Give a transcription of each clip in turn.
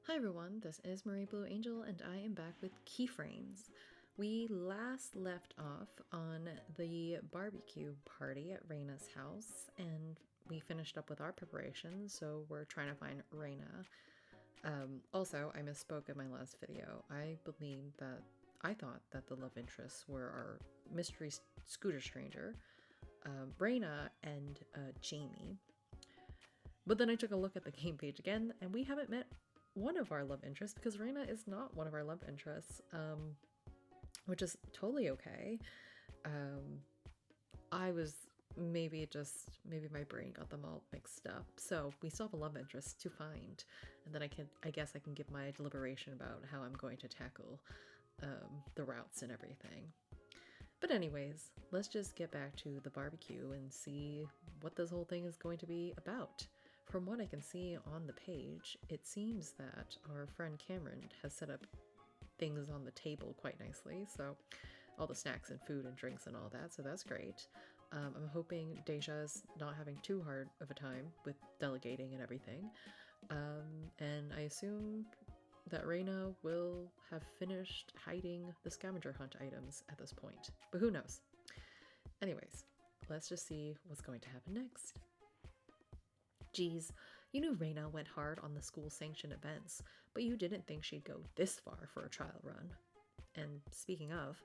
Hi everyone, this is Marie Blue Angel and I am back with Keyframes. We last left off on the barbecue party at Raina's house and we finished up with our preparations, so we're trying to find Raina. Also, I misspoke in my last video. I thought that the love interests were our mystery scooter stranger, Raina, and Jamie. But then I took a look at the game page again and we haven't met one of our love interests because Raina is not one of our love interests, which is totally okay. I was maybe my brain got them all mixed up. So we still have a love interest to find, and then I guess I can give my deliberation about how I'm going to tackle the routes and everything. But anyways, let's just get back to the barbecue and see what this whole thing is going to be about. From what I can see on the page, it seems that our friend Cameron has set up things on the table quite nicely, so all the snacks and food and drinks and all that, so that's great. I'm hoping Deja's not having too hard of a time with delegating and everything, and I assume that Raina will have finished hiding the scavenger hunt items at this point, but who knows. Anyways, let's just see what's going to happen next. Geez, you knew Raina went hard on the school-sanctioned events, but you didn't think she'd go this far for a trial run. And speaking of,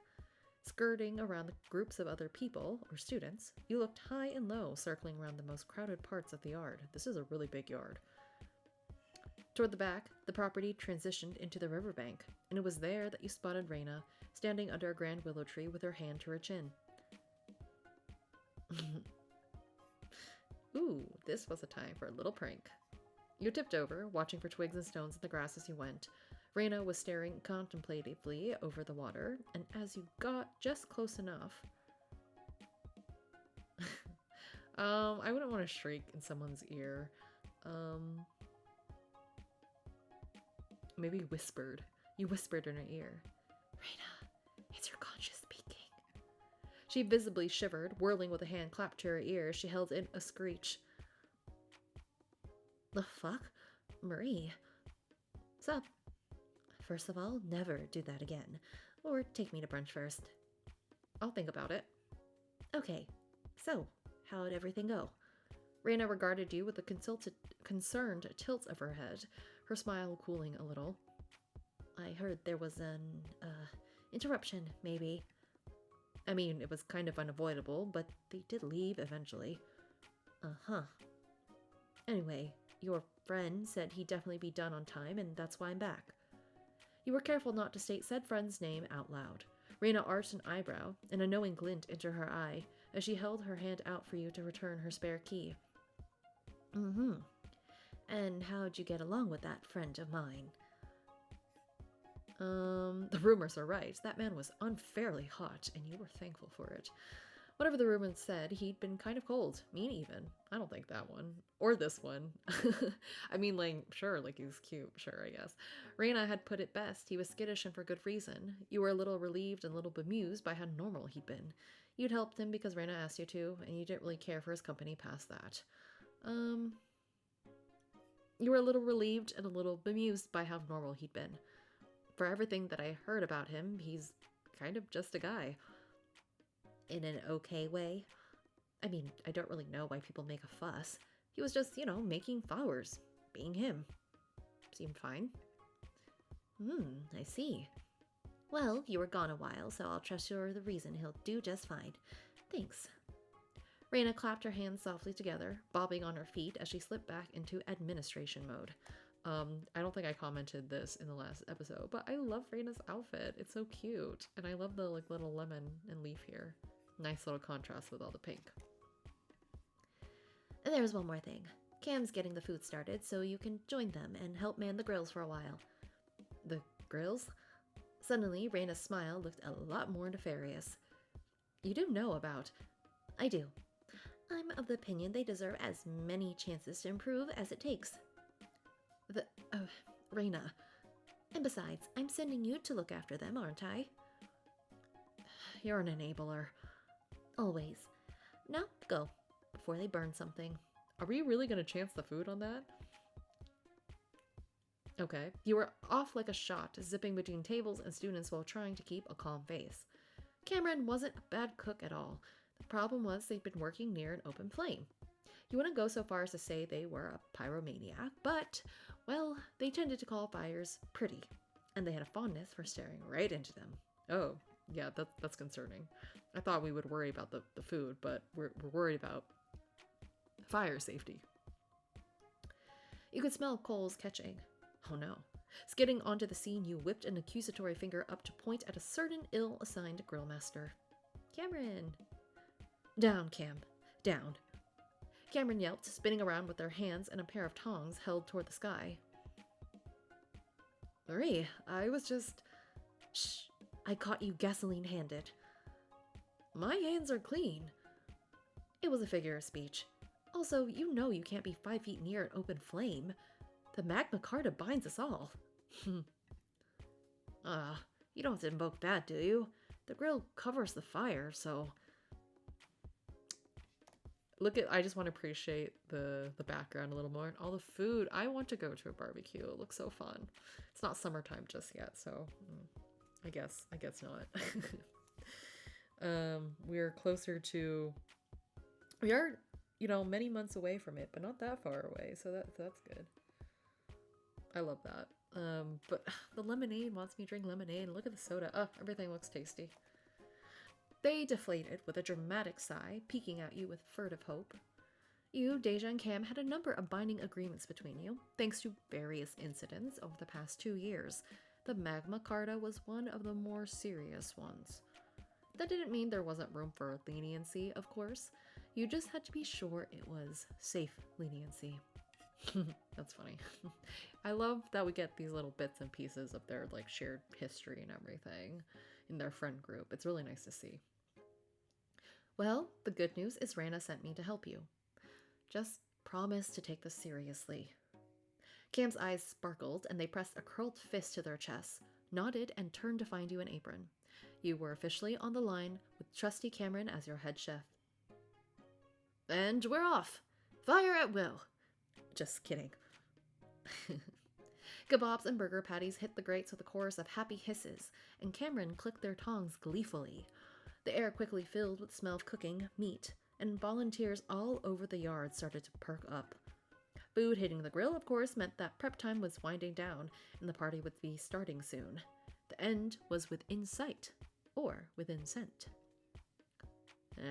skirting around the groups of other people, or students, you looked high and low, circling around the most crowded parts of the yard. This is a really big yard. Toward the back, the property transitioned into the riverbank, and it was there that you spotted Raina, standing under a grand willow tree with her hand to her chin. Ooh, this was a time for a little prank. You tipped over, watching for twigs and stones in the grass as you went. Raina was staring contemplatively over the water, and as you got just close enough... I wouldn't want to shriek in someone's ear. Maybe whispered. You whispered in her ear. Raina, it's your conscience speaking. She visibly shivered, whirling with a hand clapped to her ear as she held in a screech. The fuck? Marie? Sup? First of all, never do that again. Or take me to brunch first. I'll think about it. Okay, so, how'd everything go? Raina regarded you with a concerned tilt of her head, her smile cooling a little. I heard there was an, interruption, maybe. I mean, it was kind of unavoidable, but they did leave eventually. Uh-huh. Anyway, your friend said he'd definitely be done on time, and that's why I'm back. You were careful not to state said friend's name out loud. Raina arched an eyebrow, and a knowing glint into her eye, as she held her hand out for you to return her spare key. Mm-hmm. And how'd you get along with that friend of mine? The rumors are right. That man was unfairly hot, and you were thankful for it. Whatever the rumors said, he'd been kind of cold. Mean even. I don't think that one. Or this one. I mean, like, sure, like, he's cute. Sure, I guess. Raina had put it best. He was skittish and for good reason. You were a little relieved and a little bemused by how normal he'd been. You'd helped him because Raina asked you to, and you didn't really care for his company past that. You were a little relieved and a little bemused by how normal he'd been. For everything that I heard about him, he's kind of just a guy. In an okay way. I mean, I don't really know why people make a fuss. He was just, making flowers. Being him. Seemed fine. I see. Well, you were gone a while, so I'll trust you're the reason he'll do just fine. Thanks. Raina clapped her hands softly together, bobbing on her feet as she slipped back into administration mode. I don't think I commented this in the last episode, but I love Raina's outfit. It's so cute. And I love the little lemon and leaf here. Nice little contrast with all the pink. And there's one more thing. Cam's getting the food started, so you can join them and help man the grills for a while. The grills? Suddenly, Raina's smile looked a lot more nefarious. You do know about... I do. I'm of the opinion they deserve as many chances to improve as it takes. Raina. And besides, I'm sending you to look after them, aren't I? You're an enabler. Always. Now, go, before they burn something. Are we really going to chance the food on that? Okay. You were off like a shot, zipping between tables and students while trying to keep a calm face. Cameron wasn't a bad cook at all. The problem was they'd been working near an open flame. You wouldn't go so far as to say they were a pyromaniac, but, well, they tended to call fires pretty, and they had a fondness for staring right into them. Oh, yeah, that's concerning. I thought we would worry about the food, but we're worried about fire safety. You could smell coals catching. Oh no. Skidding onto the scene, you whipped an accusatory finger up to point at a certain ill-assigned grillmaster. Cameron! Down, Cam. Down. Cameron yelped, spinning around with their hands and a pair of tongs held toward the sky. Marie, I was just... Shh. I caught you gasoline-handed. My hands are clean. It was a figure of speech. Also, you know you can't be 5 feet near an open flame. The Magna Carta binds us all. You don't have to invoke that, do you? The grill covers the fire, so... I just want to appreciate the background a little more. And all the food. I want to go to a barbecue. It looks so fun. It's not summertime just yet, so I guess not. We're closer to... We are, many months away from it, but not that far away, so that's good. I love that. But the lemonade wants me to drink lemonade. Look at the soda. Oh, everything looks tasty. They deflated with a dramatic sigh, peeking at you with furtive hope. You, Deja, and Cam had a number of binding agreements between you, thanks to various incidents over the past 2 years. The Magna Carta was one of the more serious ones. That didn't mean there wasn't room for leniency, of course. You just had to be sure it was safe leniency. That's funny. I love that we get these little bits and pieces of their shared history and everything in their friend group. It's really nice to see. Well, the good news is Rana sent me to help you. Just promise to take this seriously. Cam's eyes sparkled and they pressed a curled fist to their chests, nodded, and turned to find you an apron. You were officially on the line with trusty Cameron as your head chef. And we're off! Fire at will! Just kidding. Kebabs and burger patties hit the grates with a chorus of happy hisses, and Cameron clicked their tongs gleefully. The air quickly filled with the smell of cooking, meat, and volunteers all over the yard started to perk up. Food hitting the grill, of course, meant that prep time was winding down, and the party would be starting soon. The end was within sight, or within scent.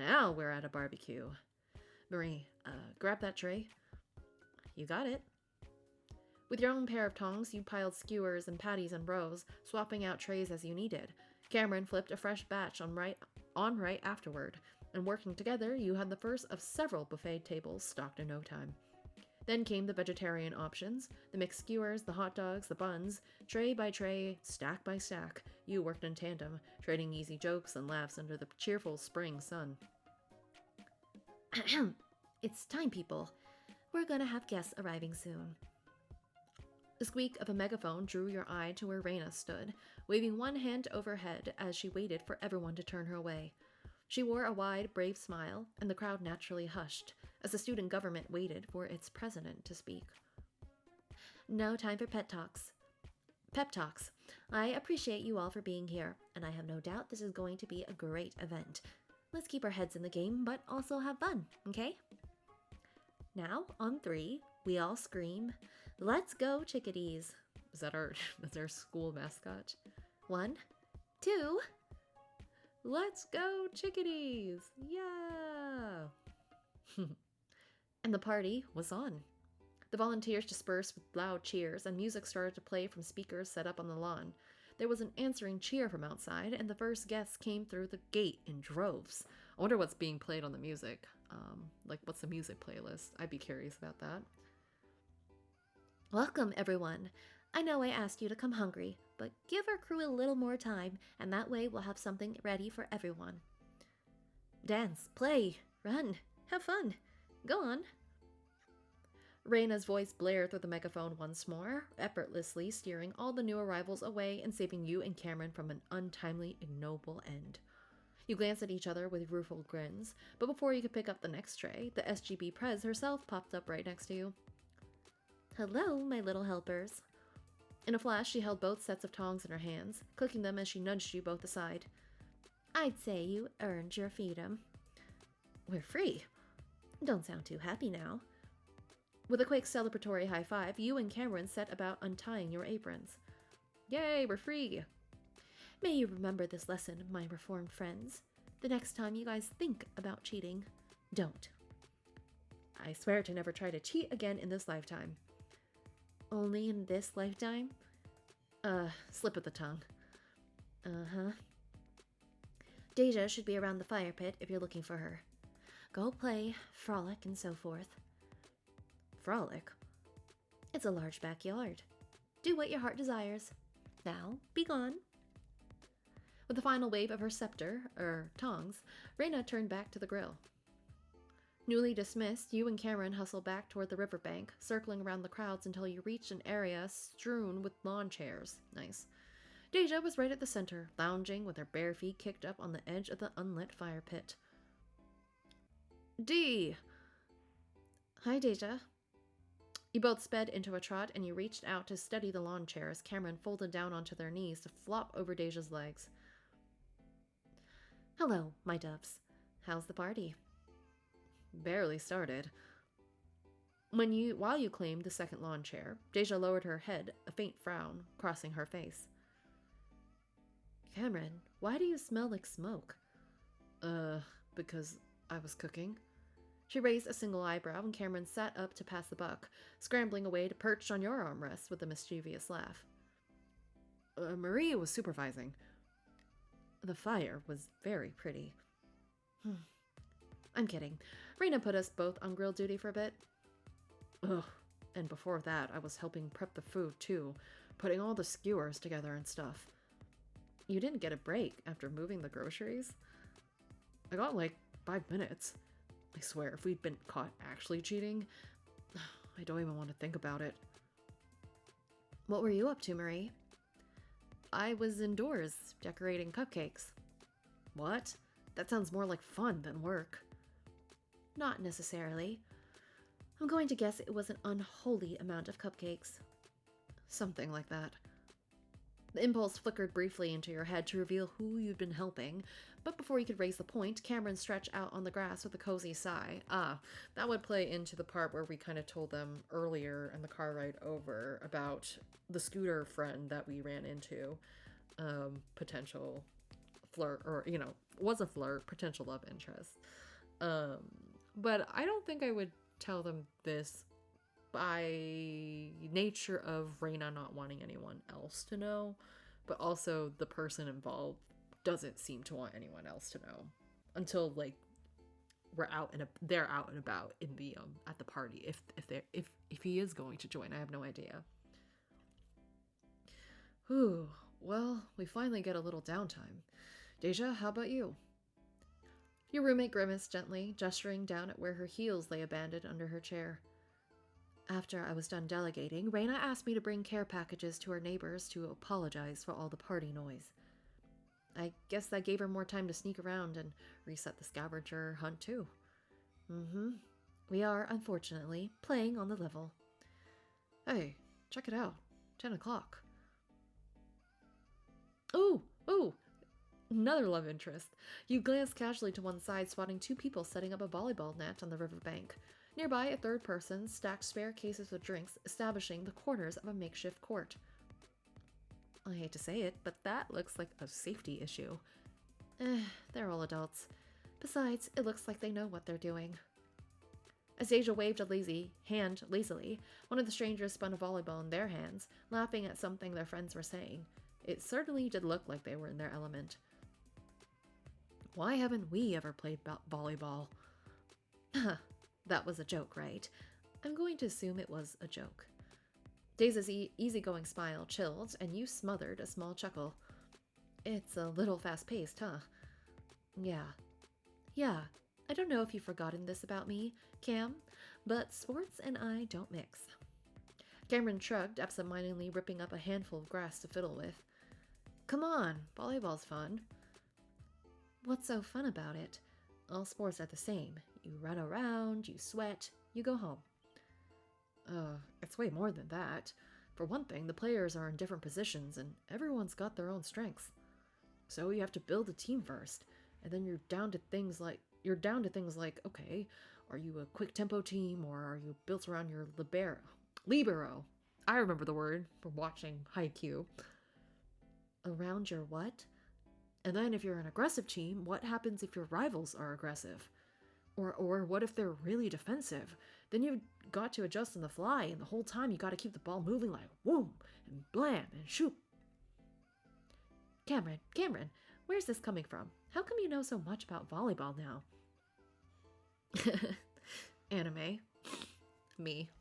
Now we're at a barbecue. Marie, grab that tray. You got it. With your own pair of tongs, you piled skewers and patties in rows, swapping out trays as you needed. Cameron flipped a fresh batch on right afterward, and working together, you had the first of several buffet tables stocked in no time. Then came the vegetarian options, the mixed skewers, the hot dogs, the buns. Tray by tray, stack by stack, you worked in tandem, trading easy jokes and laughs under the cheerful spring sun. It's time, people. We're gonna have guests arriving soon. The squeak of a megaphone drew your eye to where Raina stood, waving one hand overhead as she waited for everyone to turn her way. She wore a wide, brave smile, and the crowd naturally hushed as the student government waited for its president to speak. No time for pep talks. I appreciate you all for being here, and I have no doubt this is going to be a great event. Let's keep our heads in the game, but also have fun, okay? Now, on 3, we all scream, "Let's go, chickadees!" That's our school mascot? 1, 2, let's go, chickadees! Yeah! And the party was on. The volunteers dispersed with loud cheers, and music started to play from speakers set up on the lawn. There was an answering cheer from outside, and the first guests came through the gate in droves. I wonder what's being played on the music. What's the music playlist? I'd be curious about that. Welcome, everyone. I know I asked you to come hungry, but give our crew a little more time, and that way we'll have something ready for everyone. Dance, play, run, have fun. Go on. Raina's voice blared through the megaphone once more, effortlessly steering all the new arrivals away and saving you and Cameron from an untimely, ignoble end. You glanced at each other with rueful grins, but before you could pick up the next tray, the SGB Prez herself popped up right next to you. Hello, my little helpers. In a flash, she held both sets of tongs in her hands, clicking them as she nudged you both aside. I'd say you earned your freedom. We're free. Don't sound too happy now. With a quick celebratory high five, you and Cameron set about untying your aprons. Yay, we're free! May you remember this lesson, my reformed friends. The next time you guys think about cheating, don't. I swear to never try to cheat again in this lifetime. Only in this lifetime? Slip of the tongue. Uh-huh. Deja should be around the fire pit if you're looking for her. Go play, frolic, and so forth. Frolic? It's a large backyard. Do what your heart desires. Now, be gone. With a final wave of her scepter, tongs, Reyna turned back to the grill. Newly dismissed, you and Cameron hustled back toward the riverbank, circling around the crowds until you reached an area strewn with lawn chairs. Nice. Deja was right at the center, lounging with her bare feet kicked up on the edge of the unlit fire pit. Dee! Hi, Deja. You both sped into a trot and you reached out to steady the lawn chair as Cameron folded down onto their knees to flop over Deja's legs. Hello, my doves. How's the party? Barely started. While you claimed the second lawn chair, Deja lowered her head, a faint frown crossing her face. Cameron, why do you smell like smoke? Because I was cooking. She raised a single eyebrow and Cameron sat up to pass the buck, scrambling away to perch on your armrest with a mischievous laugh. Maria was supervising. The fire was very pretty. I'm kidding. Reyna put us both on grill duty for a bit. Ugh. And before that, I was helping prep the food, too, putting all the skewers together and stuff. You didn't get a break after moving the groceries? I got like 5 minutes. I swear, if we'd been caught actually cheating, I don't even want to think about it. What were you up to, Marie? I was indoors, decorating cupcakes. What? That sounds more like fun than work. Not necessarily. I'm going to guess it was an unholy amount of cupcakes. Something like that. The impulse flickered briefly into your head to reveal who you'd been helping, but before you could raise the point, Cameron stretched out on the grass with a cozy sigh. That would play into the part where we kind of told them earlier in the car ride over about the scooter friend that we ran into. Potential flirt, or, was a flirt, potential love interest. But I don't think I would tell them this by nature of Reyna not wanting anyone else to know, but also the person involved doesn't seem to want anyone else to know until like they're out and about in the at the party, if he is going to join. I have no idea. Whew, well, we finally get a little downtime. Deja, how about you? Your roommate grimaced gently, gesturing down at where her heels lay abandoned under her chair. After I was done delegating, Reyna asked me to bring care packages to her neighbors to apologize for all the party noise. I guess that gave her more time to sneak around and reset the scavenger hunt too. We are, unfortunately, playing on the level. Hey, check it out. 10 o'clock. Ooh! Another love interest. You glanced casually to one side, spotting 2 people setting up a volleyball net on the riverbank. Nearby, a third person stacked spare cases of drinks, establishing the corners of a makeshift court. I hate to say it, but that looks like a safety issue. They're all adults. Besides, it looks like they know what they're doing. As Deja waved a hand lazily, one of the strangers spun a volleyball in their hands, laughing at something their friends were saying. It certainly did look like they were in their element. Why haven't we ever played volleyball? That was a joke, right? I'm going to assume it was a joke. Deja's easygoing smile chilled, and you smothered a small chuckle. It's a little fast-paced, huh? Yeah. I don't know if you've forgotten this about me, Cam, but sports and I don't mix. Cameron shrugged, absentmindedly ripping up a handful of grass to fiddle with. Come on, volleyball's fun. What's so fun about it? All sports are the same. You run around, you sweat, you go home. It's way more than that. For one thing, the players are in different positions and everyone's got their own strengths. So you have to build a team first, and then you're down to things like, okay, are you a quick tempo team or are you built around your libero? I remember the word from watching Haikyuu. Around your what? And then if you're an aggressive team, what happens if your rivals are aggressive? Or what if they're really defensive? Then you've got to adjust on the fly, and the whole time you got to keep the ball moving like whoom and blam and shoot. Cameron, where's this coming from? How come you know so much about volleyball now? Anime. Me.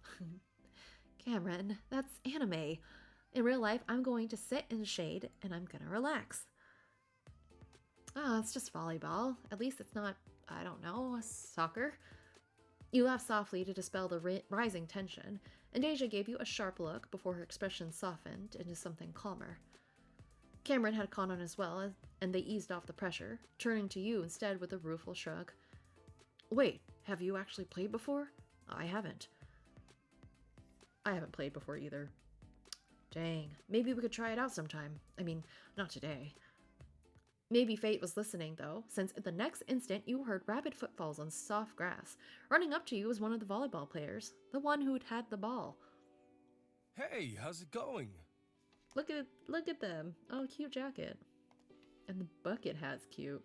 Cameron, that's anime. In real life, I'm going to sit in the shade and I'm gonna relax. It's just volleyball. At least it's not, I don't know, soccer. You laughed softly to dispel the rising tension, and Deja gave you a sharp look before her expression softened into something calmer. Cameron had caught on as well, and they eased off the pressure, turning to you instead with a rueful shrug. Wait, have you actually played before? I haven't. I haven't played before either. Dang, maybe we could try it out sometime. I mean, not today. Maybe fate was listening, though, since at the next instant you heard rapid footfalls on soft grass. Running up to you was one of the volleyball players, the one who'd had the ball. Hey, how's it going? Look at them. Oh, cute jacket. And the bucket hat's cute.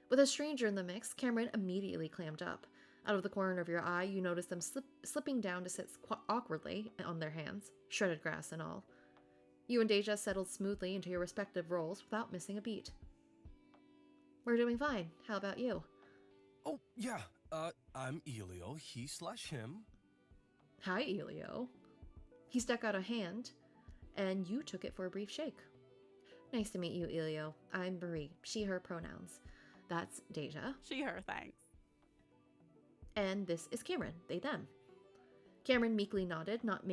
With a stranger in the mix, Cameron immediately clammed up. Out of the corner of your eye, you noticed them slipping down to sit awkwardly on their hands, shredded grass and all. You and Deja settled smoothly into your respective roles without missing a beat. We're doing fine. How about you? Oh, yeah. I'm Elio, he/him. Hi, Elio. He stuck out a hand, and you took it for a brief shake. Nice to meet you, Elio. I'm Marie, she/her pronouns. That's Deja. She/her, thanks. And this is Cameron, they/them. Cameron meekly nodded, not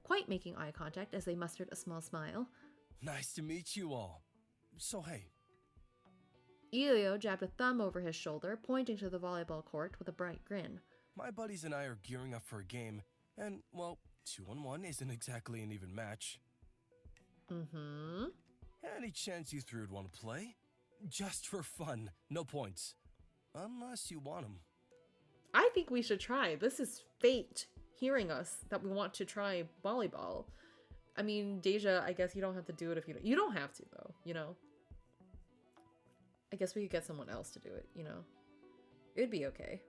quite making eye contact as they mustered a small smile. Nice to meet you all. So, hey. Elio jabbed a thumb over his shoulder, pointing to the volleyball court with a bright grin. My buddies and I are gearing up for a game, and, well, 2-on-1 isn't exactly an even match. Mm-hmm. Any chance you three would want to play? Just for fun, no points. Unless you want them. I think we should try. This is fate hearing us that we want to try volleyball. I mean, Deja, I guess you don't have to do it if you don't. You don't have to, though, you know? I guess we could get someone else to do it, you know? It'd be okay.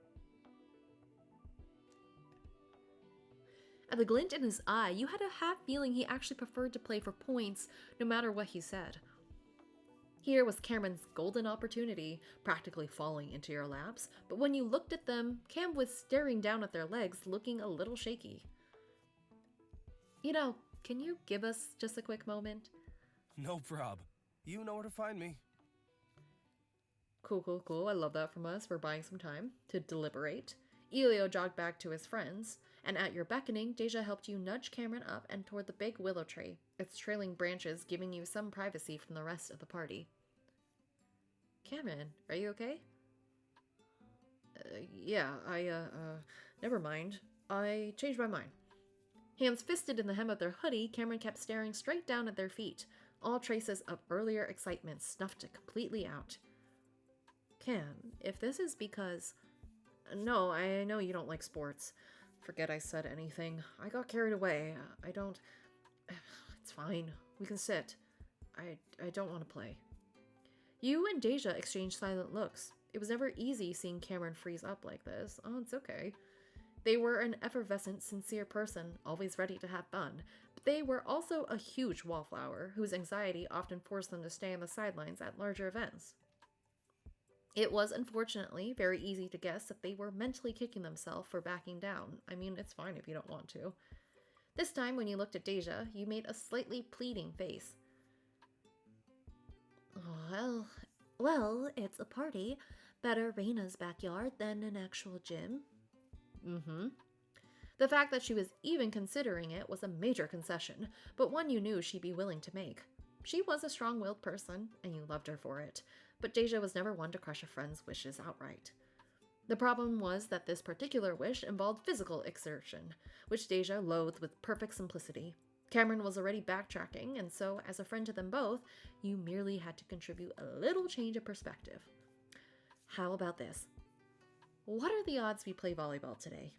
At the glint in his eye, you had a half feeling he actually preferred to play for points no matter what he said. Here was Cameron's golden opportunity, practically falling into your laps, but when you looked at them, Cam was staring down at their legs, looking a little shaky. You know, can you give us just a quick moment? No prob. You know where to find me. Cool. I love that from us. We're buying some time to deliberate. Elio jogged back to his friends, and at your beckoning, Deja helped you nudge Cameron up and toward the big willow tree, its trailing branches giving you some privacy from the rest of the party. Cameron, are you okay? Never mind. I changed my mind. Hands fisted in the hem of their hoodie, Cameron kept staring straight down at their feet, all traces of earlier excitement snuffed completely out. Cam, if this is because... No, I know you don't like sports. Forget I said anything. I got carried away. I don't... It's fine. We can sit. I don't want to play. You and Deja exchanged silent looks. It was never easy seeing Cameron freeze up like this. Oh, it's okay. They were an effervescent, sincere person, always ready to have fun. But they were also a huge wallflower, whose anxiety often forced them to stay on the sidelines at larger events. It was, unfortunately, very easy to guess that they were mentally kicking themselves for backing down. I mean, it's fine if you don't want to. This time, when you looked at Deja, you made a slightly pleading face. Well, it's a party. Better Reina's backyard than an actual gym. Mm-hmm. The fact that she was even considering it was a major concession, but one you knew she'd be willing to make. She was a strong-willed person, and you loved her for it, but Deja was never one to crush a friend's wishes outright. The problem was that this particular wish involved physical exertion, which Deja loathed with perfect simplicity. Cameron was already backtracking, and so, as a friend to them both, you merely had to contribute a little change of perspective. How about this? What are the odds we play volleyball today?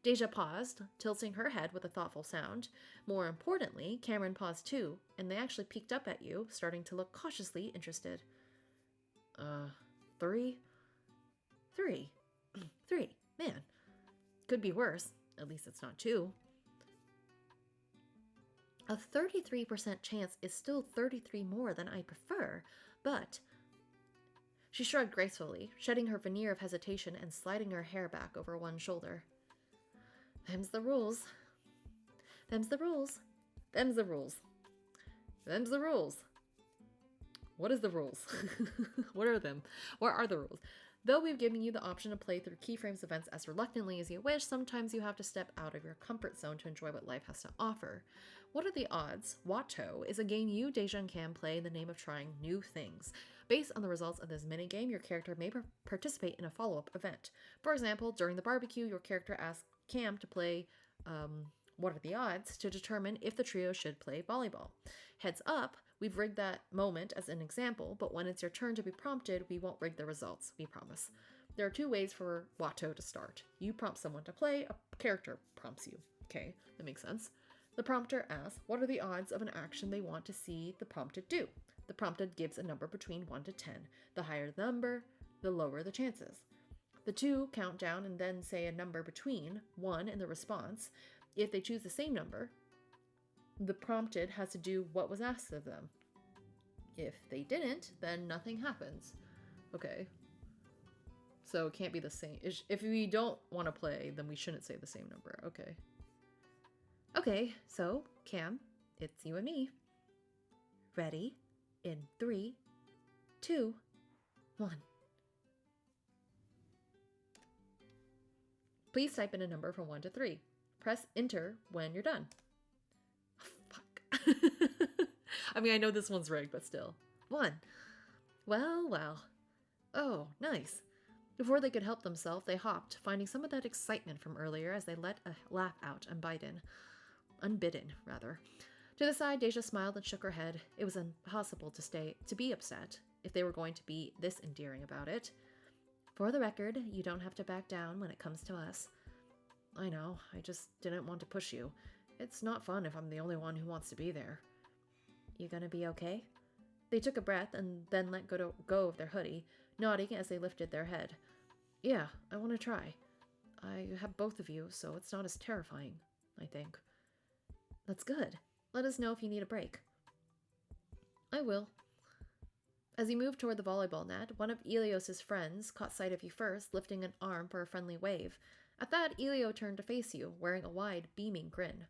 Deja paused, tilting her head with a thoughtful sound. More importantly, Cameron paused too, and they actually peeked up at you, starting to look cautiously interested. 3? 3. 3. Man. Could be worse. At least it's not 2. A 33% chance is still 33 more than I prefer, but... She shrugged gracefully, shedding her veneer of hesitation and sliding her hair back over one shoulder. Them's the rules. Them's the rules. Them's the rules. Them's the rules. What is the rules? What are them? What are the rules? Though we've given you the option to play through Keyframes events as reluctantly as you wish, sometimes you have to step out of your comfort zone to enjoy what life has to offer. What are the odds? Watto is a game you, Deja, and Cam play in the name of trying new things. Based on the results of this minigame, your character may participate in a follow-up event. For example, during the barbecue, your character asks Cam to play What are the Odds to determine if the trio should play volleyball. Heads up, we've rigged that moment as an example, but when it's your turn to be prompted, we won't rig the results, we promise. There are 2 ways for Watto to start. You prompt someone to play, a character prompts you. Okay, that makes sense. The prompter asks, what are the odds of an action they want to see the prompted do? The prompted gives a number between 1 to 10. The higher the number, the lower the chances. The 2 count down and then say a number between 1 and the response. If they choose the same number, the prompted has to do what was asked of them. If they didn't, then nothing happens. Okay. So it can't be the same. If we don't want to play, then we shouldn't say the same number. Okay. Okay, so, Cam, it's you and me. Ready? In 3, 2, 1. Please type in a number from 1 to 3. Press enter when you're done. Oh, fuck. I mean, I know this one's rigged, but still. 1. Well, well. Oh, nice. Before they could help themselves, they hopped, finding some of that excitement from earlier as they let a laugh out unbidden. To the side, Deja smiled and shook her head. It was impossible to be upset if they were going to be this endearing about it. For the record, you don't have to back down when it comes to us. I know, I just didn't want to push you. It's not fun if I'm the only one who wants to be there. You gonna be okay? They took a breath and then let go of their hoodie, nodding as they lifted their head. Yeah, I want to try. I have both of you, so it's not as terrifying, I think. That's good. Let us know if you need a break. I will. As you moved toward the volleyball net, one of Elios's friends caught sight of you first, lifting an arm for a friendly wave. At that, Elio turned to face you, wearing a wide, beaming grin.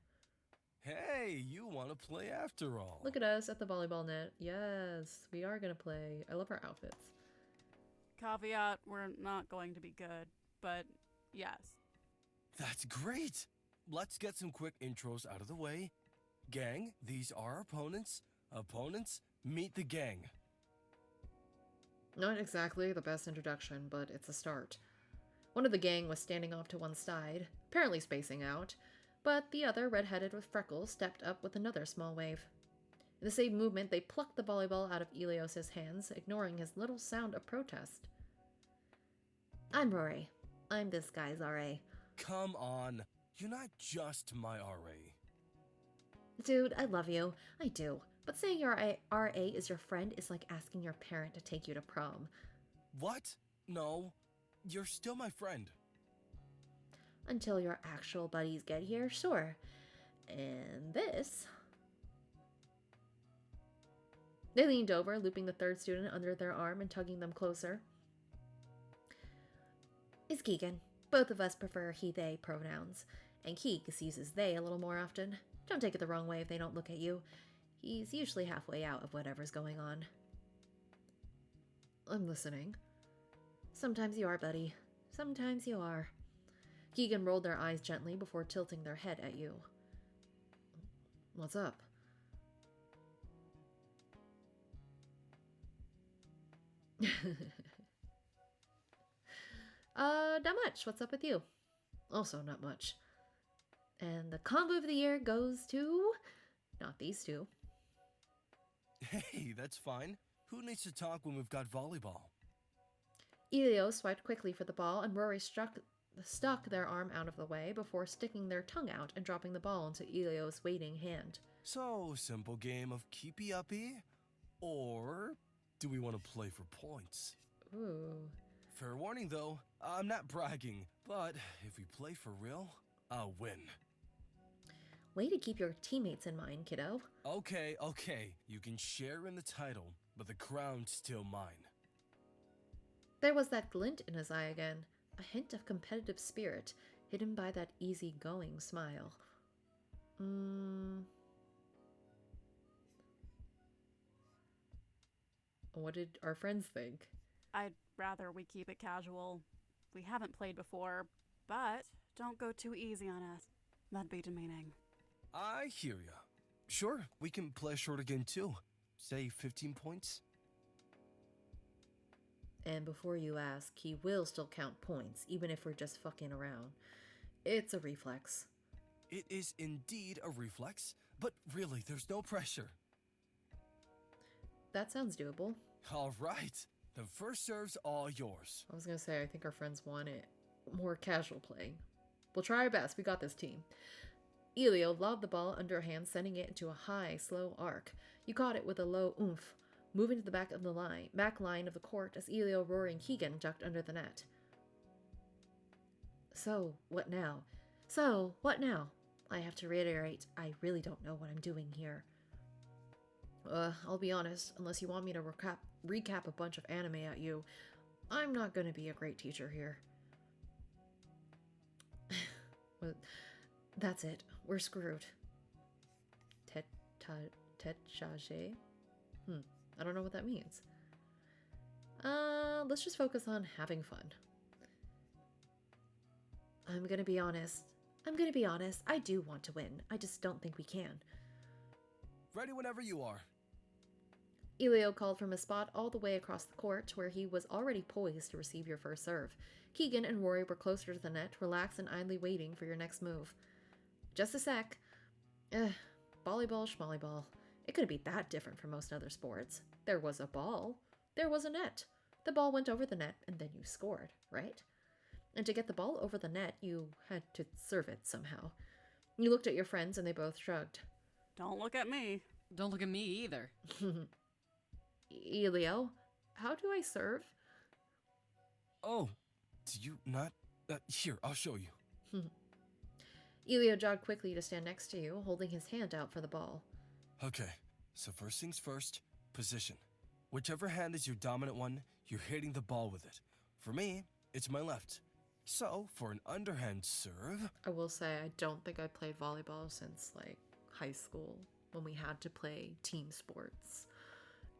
Hey, you want to play after all. Look at us at the volleyball net. Yes, we are going to play. I love our outfits. Caveat, we're not going to be good, but yes. That's great. Let's get some quick intros out of the way. Gang, these are our opponents. Opponents, meet the gang. Not exactly the best introduction, but it's a start. One of the gang was standing off to one side, apparently spacing out, but the other, red-headed with freckles, stepped up with another small wave. In the same movement, they plucked the volleyball out of Elios's hands, ignoring his little sound of protest. I'm Rory. I'm this guy's RA. Come on. You're not just my RA. Dude, I love you. I do. But saying your RA is your friend is like asking your parent to take you to prom. What? No. You're still my friend. Until your actual buddies get here, sure. And this... They leaned over, looping the third student under their arm and tugging them closer. Is Keegan. Both of us prefer he-they pronouns, and Keeks uses they a little more often. Don't take it the wrong way if they don't look at you. He's usually halfway out of whatever's going on. I'm listening. Sometimes you are, buddy. Sometimes you are. Keegan rolled their eyes gently before tilting their head at you. What's up? Not much. What's up with you? Also, not much. And the combo of the year goes to... not these two. Hey, that's fine. Who needs to talk when we've got volleyball? Elio swiped quickly for the ball, and Rory stuck their arm out of the way before sticking their tongue out and dropping the ball into Elio's waiting hand. So, simple game of keepy-uppy? Or do we want to play for points? Ooh. Fair warning, though. I'm not bragging, but if we play for real, I'll win. Way to keep your teammates in mind, kiddo. Okay. You can share in the title, but the crown's still mine. There was that glint in his eye again, a hint of competitive spirit, hidden by that easy-going smile. What did our friends think? I'd rather we keep it casual. We haven't played before, but don't go too easy on us. That'd be demeaning. I hear ya. Sure, we can play short again too. Say 15 points? And before you ask, he will still count points, even if we're just fucking around. It's a reflex. It is indeed a reflex, but really, there's no pressure. That sounds doable. All right, the first serve's all yours. I was gonna say, I think our friends want it more casual playing. We'll try our best. We got this, team. Elio lobbed the ball underhand, sending it into a high, slow arc. You caught it with a low oomph, moving to the back line of the court as Elio, Rory, and Keegan ducked under the net. So, what now? I have to reiterate, I really don't know what I'm doing here. I'll be honest, unless you want me to recap a bunch of anime at you, I'm not gonna be a great teacher here. Well, that's it. We're screwed. Tetchage? I don't know what that means. Let's just focus on having fun. I'm gonna be honest. I do want to win. I just don't think we can. Ready whenever you are. Elio called from a spot all the way across the court where he was already poised to receive your first serve. Keegan and Rory were closer to the net, relaxed and idly waiting for your next move. Just a sec. Volleyball, schmollyball. It couldn't be that different from most other sports. There was a ball. There was a net. The ball went over the net, and then you scored, right? And to get the ball over the net, you had to serve it somehow. You looked at your friends, and they both shrugged. Don't look at me. Don't look at me either. Elio, how do I serve? Oh, do you not? Here, I'll show you. Elio jogged quickly to stand next to you, holding his hand out for the ball. Okay, so first things first, position. Whichever hand is your dominant one, you're hitting the ball with it. For me, it's my left. So, for an underhand serve... I will say, I don't think I played volleyball since, high school, when we had to play team sports.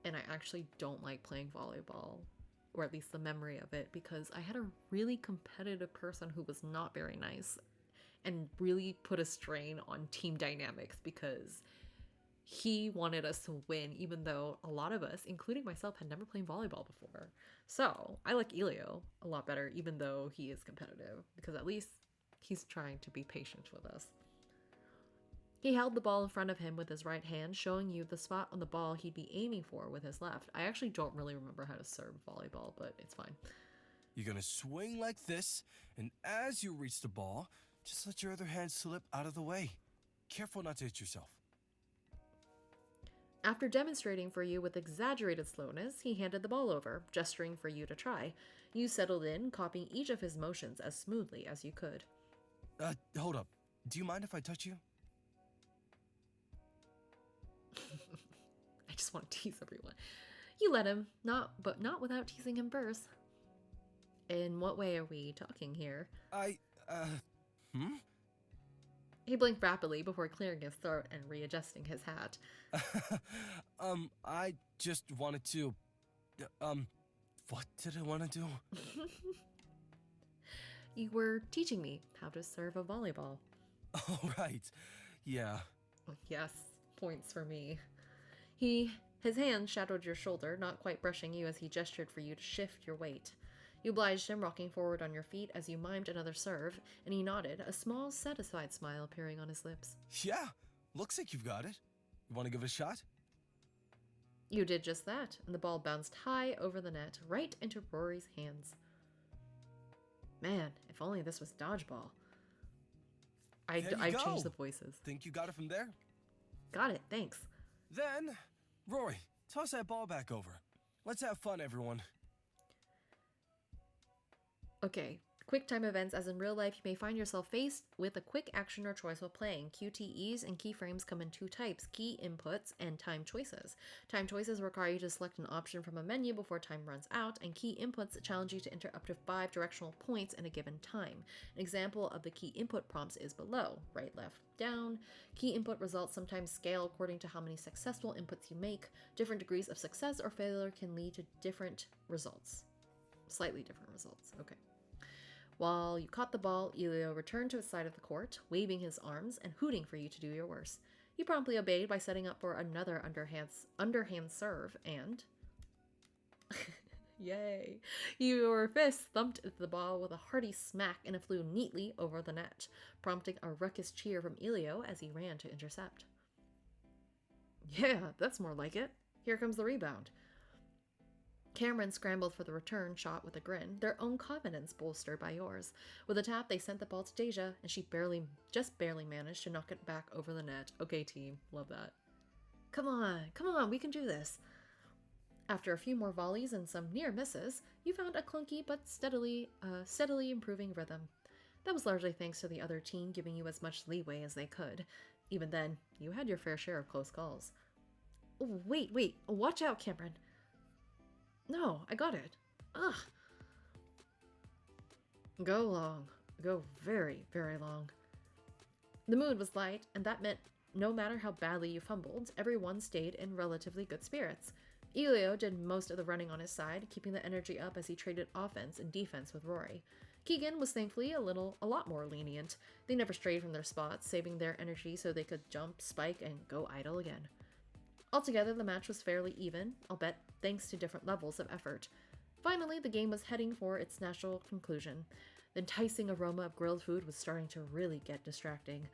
And I actually don't like playing volleyball, or at least the memory of it, because I had a really competitive person who was not very nice and really put a strain on team dynamics because he wanted us to win, even though a lot of us, including myself, had never played volleyball before. So I like Elio a lot better, even though he is competitive, because at least he's trying to be patient with us. He held the ball in front of him with his right hand, showing you the spot on the ball he'd be aiming for with his left. I actually don't really remember how to serve volleyball, but it's fine. You're gonna swing like this, and as you reach the ball, just let your other hand slip out of the way. Careful not to hit yourself. After demonstrating for you with exaggerated slowness, he handed the ball over, gesturing for you to try. You settled in, copying each of his motions as smoothly as you could. Hold up. Do you mind if I touch you? I just want to tease everyone. You let him, but not without teasing him first. In what way are we talking here? He blinked rapidly before clearing his throat and readjusting his hat. I just wanted to... what did I want to do? You were teaching me how to serve a volleyball. Oh, right. Yeah. Yes, points for me. His hand shadowed your shoulder, not quite brushing you as he gestured for you to shift your weight. You obliged him, rocking forward on your feet as you mimed another serve, and he nodded, a small, satisfied smile appearing on his lips. Yeah, looks like you've got it. You want to give it a shot? You did just that, and the ball bounced high over the net, right into Rory's hands. Man, if only this was dodgeball. I've changed the voices. Think you got it from there? Got it, thanks. Then, Rory, toss that ball back over. Let's have fun, everyone. Okay, quick time events. As in real life, you may find yourself faced with a quick action or choice while playing. QTEs and keyframes come in two types, key inputs and time choices. Time choices require you to select an option from a menu before time runs out, and key inputs challenge you to enter up to 5 directional points in a given time. An example of the key input prompts is below: right, left, down. Key input results sometimes scale according to how many successful inputs you make. Different degrees of success or failure can lead to different results. Slightly different results, okay. While you caught the ball, Elio returned to his side of the court, waving his arms and hooting for you to do your worst. You promptly obeyed by setting up for another underhand serve, and... Yay! Your fist thumped the ball with a hearty smack, and it flew neatly over the net, prompting a ruckus cheer from Elio as he ran to intercept. Yeah, that's more like it. Here comes the rebound. Cameron scrambled for the return shot with a grin, their own confidence bolstered by yours. With a tap, they sent the ball to Deja, and she just barely managed to knock it back over the net. Okay, team. Love that. Come on, we can do this. After a few more volleys and some near misses, you found a clunky but steadily improving rhythm. That was largely thanks to the other team giving you as much leeway as they could. Even then, you had your fair share of close calls. Oh, wait, watch out, Cameron. No, I got it. Ugh. Go long. Go very, very long. The mood was light, and that meant no matter how badly you fumbled, everyone stayed in relatively good spirits. Elio did most of the running on his side, keeping the energy up as he traded offense and defense with Rory. Keegan was thankfully a lot more lenient. They never strayed from their spots, saving their energy so they could jump, spike, and go idle again. Altogether, the match was fairly even, albeit thanks to different levels of effort. Finally, the game was heading for its natural conclusion. The enticing aroma of grilled food was starting to really get distracting.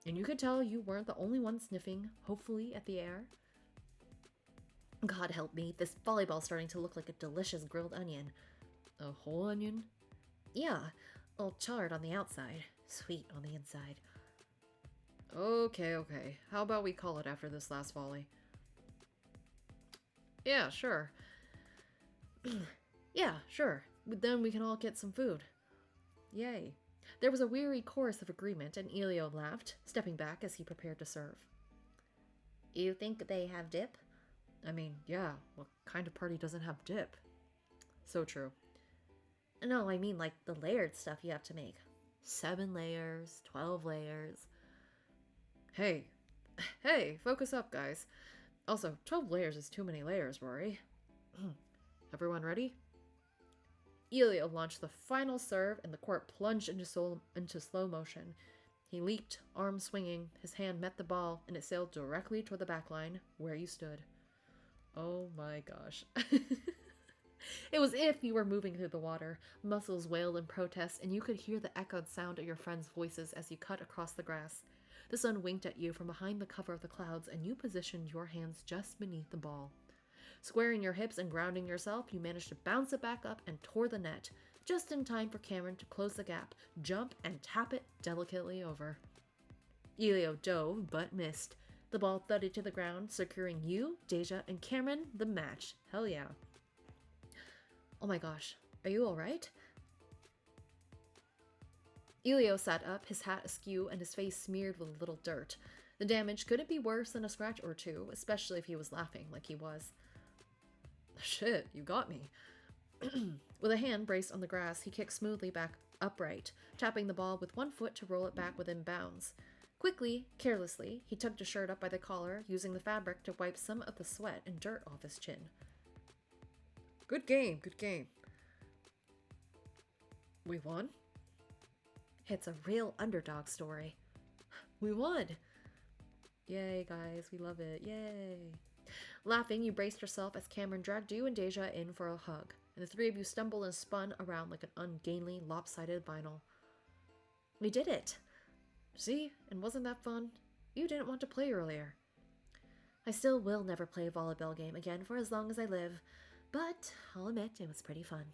And you could tell you weren't the only one sniffing, hopefully, at the air. God help me, this volleyball's starting to look like a delicious grilled onion. A whole onion? Yeah, all charred on the outside, sweet on the inside. Okay. How about we call it after this last volley? Yeah, sure. Yeah, sure. Then we can all get some food. Yay. There was a weary chorus of agreement, and Elio laughed, stepping back as he prepared to serve. You think they have dip? I mean, yeah, what kind of party doesn't have dip? So true. No, I mean like the layered stuff you have to make. 7 layers, 12 layers. Hey, focus up, guys. Also, 12 layers is too many layers, Rory. Everyone ready? Elio launched the final serve, and the court plunged into slow motion. He leaped, arm swinging. His hand met the ball, and it sailed directly toward the back line, where you stood. Oh my gosh. It was as if you were moving through the water. Muscles wailed in protest, and you could hear the echoed sound of your friends' voices as you cut across the grass. The sun winked at you from behind the cover of the clouds, and you positioned your hands just beneath the ball. Squaring your hips and grounding yourself, you managed to bounce it back up and toward the net, just in time for Cameron to close the gap, jump, and tap it delicately over. Elio dove, but missed. The ball thudded to the ground, securing you, Deja, and Cameron the match. Hell yeah. Oh my gosh, are you alright? Elio sat up, his hat askew and his face smeared with a little dirt. The damage couldn't be worse than a scratch or two, especially if he was laughing like he was. Shit, you got me. With a hand braced on the grass, he kicked smoothly back upright, tapping the ball with one foot to roll it back within bounds. Quickly, carelessly, he tucked his shirt up by the collar, using the fabric to wipe some of the sweat and dirt off his chin. Good game. We won? It's a real underdog story. We won! Yay, guys, we love it. Yay! Laughing, you braced yourself as Cameron dragged you and Deja in for a hug. and the three of you stumbled and spun around like an ungainly, lopsided vinyl. We did it! See? And wasn't that fun? You didn't want to play earlier. I still will never play a volleyball game again for as long as I live, but I'll admit it was pretty fun.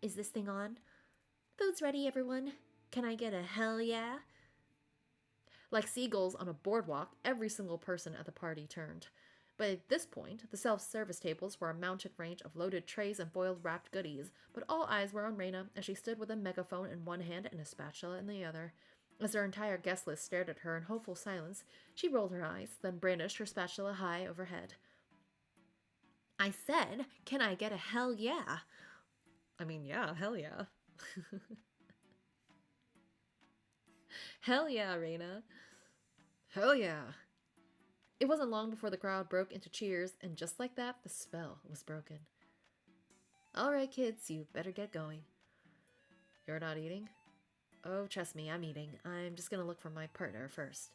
Is this thing on? Food's ready, everyone. Can I get a hell yeah? Like seagulls on a boardwalk, every single person at the party turned. But at this point, the self-service tables were a mounted range of loaded trays and foil-wrapped goodies, but all eyes were on Reina as she stood with a megaphone in one hand and a spatula in the other. As her entire guest list stared at her in hopeful silence, she rolled her eyes, then brandished her spatula high overhead. I said, can I get a hell yeah? I mean, yeah, hell yeah. Hell yeah, Reina. Hell yeah. It wasn't long before the crowd broke into cheers, and just like that, the spell was broken. All right, kids, you better get going. You're not eating? Oh, trust me, I'm eating. I'm just gonna look for my partner first.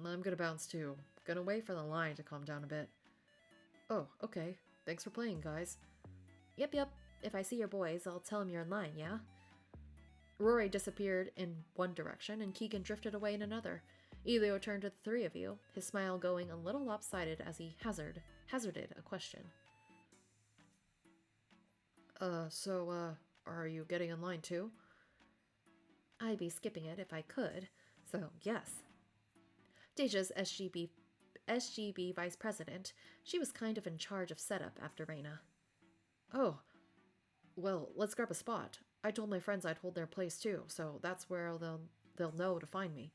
I'm gonna bounce too. Gonna wait for the line to calm down a bit. Oh, okay. Thanks for playing, guys. Yep. If I see your boys, I'll tell them you're in line, yeah? Rory disappeared in one direction, and Keegan drifted away in another. Elio turned to the three of you, his smile going a little lopsided as he hazarded a question. Are you getting in line too? I'd be skipping it if I could, so yes. Deja's SGB vice president. She was kind of in charge of setup after Reina. Oh, well, let's grab a spot. I told my friends I'd hold their place too, so that's where they'll know to find me.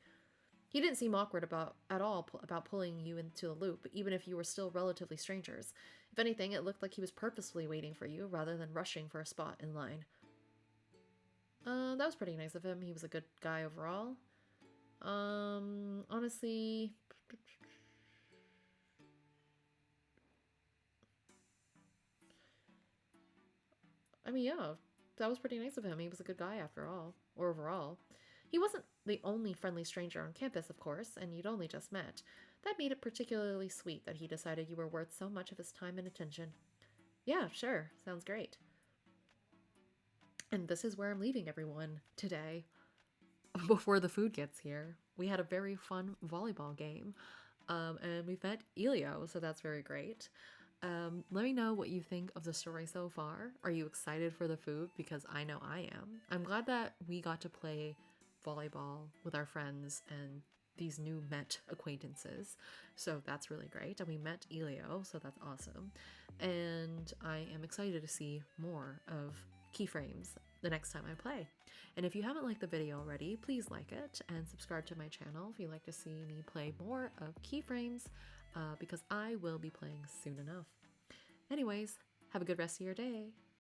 He didn't seem awkward at all about pulling you into the loop, even if you were still relatively strangers. If anything, it looked like he was purposefully waiting for you rather than rushing for a spot in line. That was pretty nice of him. He was a good guy overall. Honestly, I mean, yeah, that was pretty nice of him. He was a good guy after all, or overall. He wasn't the only friendly stranger on campus, of course, and you'd only just met. That made it particularly sweet that he decided you were worth so much of his time and attention. Yeah, sure. Sounds great. And this is where I'm leaving everyone today. Before the food gets here, we had a very fun volleyball game, and we've met Elio, so that's very great. Let me know what you think of the story so far. Are you excited for the food? Because I know I am. I'm glad that we got to play volleyball with our friends and these new met acquaintances, so that's really great. And we met Elio, so that's awesome. And I am excited to see more of Keyframes the next time I play. And if you haven't liked the video already, please like it and subscribe to my channel if you'd like to see me play more of Keyframes, because I will be playing soon enough. Anyways, have a good rest of your day.